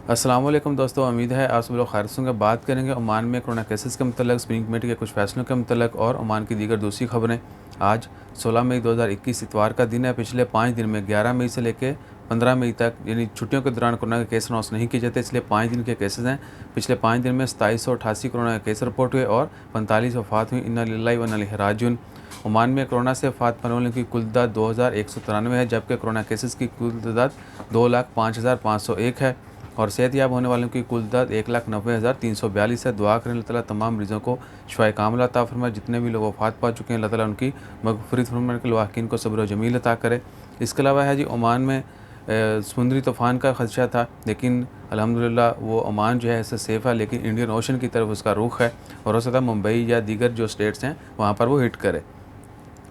अस्सलाम वालेकुम दोस्तों, उम्मीद है आप सब लोग खैरियत से होंगे। बात करेंगे ओमान में कोरोना केसेस के मतलब, सुप्रीम कमेटी के कुछ फैसलों के मतलब और ओमान की दीगर दूसरी खबरें। आज 16 मई 2021 इतवार का दिन है। पिछले 5 दिन में 11 मई से लेकर 15 मई तक यानी छुट्टियों के दौरान कोरोना के केस अनाउंस नहीं किए जाते, इसलिए 5 दिन के केसेस हैं। पिछले 5 दिन में 2788 कोरोना के केस रिपोर्ट हुए और 45 वफ़ात हुई। इन्ना लिल्लाहि व इन्ना इलैहि राजिऊन। ओमान में कोरोना से वफ़ात पाने वालों की कुल तादाद 2193 है, जबकि कोरोना केसेस की कुल तादाद 2,05,501 है और सेहतयाब होने वालों की कुल तादाद 1,90,342 है। दुआ करें अल्लाह ताला तमाम मरीज़ों को शिफाए कामिला अता फरमाए। जितने भी लोग वफ़ात पा चुके हैं अल्लाह ताला उनकी मग़फ़िरत फरमाने के वाकिन को सब्र व जमील अता करे। इसके अलावा है जी ओमान में समुद्री तूफ़ान का ख़दशा था, लेकिन अल्हम्दुलिल्लाह वो ओमान जो है इससे सेफ़ है, लेकिन इंडियन ओशन की तरफ उसका रुख है और हो सकता है मुंबई या दीगर जो स्टेट्स हैं वहाँ पर वो हिट करे।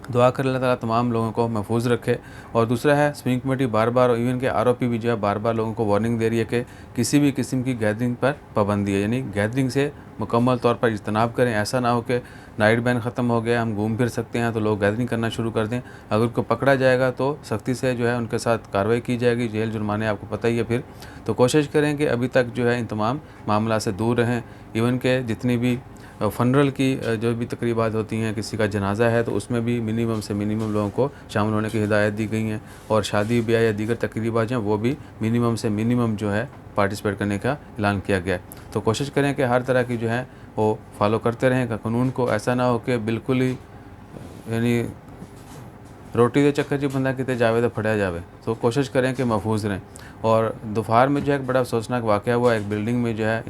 दुआ कर अल्लाह ताला तमाम लोगों को महफूज रखे। और दूसरा है, सुप्रीम कमेटी बार बार और इवन के आरओपी भी जो है बार बार लोगों को वार्निंग दे रही है कि किसी भी किस्म की गैदरिंग पर पाबंदी है, यानी गैदरिंग से मुकम्मल तौर पर इज्तनाब करें। ऐसा ना हो कि नाइट बैन ख़त्म हो गया, हम घूम फिर सकते हैं तो लोग गैदरिंग करना शुरू कर दें। अगर उनको पकड़ा जाएगा तो सख्ती से जो है उनके साथ कार्रवाई की जाएगी, जेल जुर्माने आपको पता ही है फिर। तो कोशिश करें कि अभी तक जो है इन तमाम मामला से दूर रहें। इवन के जितनी भी फ़नरल की जो भी तकरीबात होती हैं, किसी का जनाज़ा है तो उसमें भी मिनिमम से मिनिमम लोगों को शामिल होने की हिदायत दी गई हैं और शादी ब्याह या दीगर तकरीबात जो हैं वो भी मिनिमम से मिनिमम जो है पार्टिसिपेट करने का ऐलान किया गया है। तो कोशिश करें कि हर तरह की जो है वो फॉलो करते रहें कानून को। ऐसा ना हो कि बिल्कुल ही यानी रोटी दे चक्कर च बंदा किते जावे तो फड़िया जावे। तो कोशिश करें कि महफूज रहें। और दोपहर में जो है एक बड़ा अफसोसनाक वाक़या हुआ, एक बिल्डिंग में जो है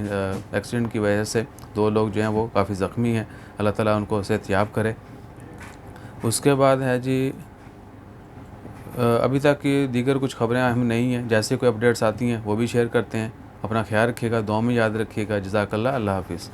एक्सीडेंट की वजह से 2 लोग जो हैं वो काफ़ी ज़ख्मी हैं। अल्लाह ताला उनको सेहतयाब करे। उसके बाद है जी अभी तक की दीगर कुछ खबरें अहम नहीं हैं, जैसे कोई अपडेट्स आती हैं वो भी शेयर करते हैं। अपना ख्याल रखिएगा, दुआ में याद रखिएगा। जज़ाकल्लाह, अल्लाह हाफ़िज़।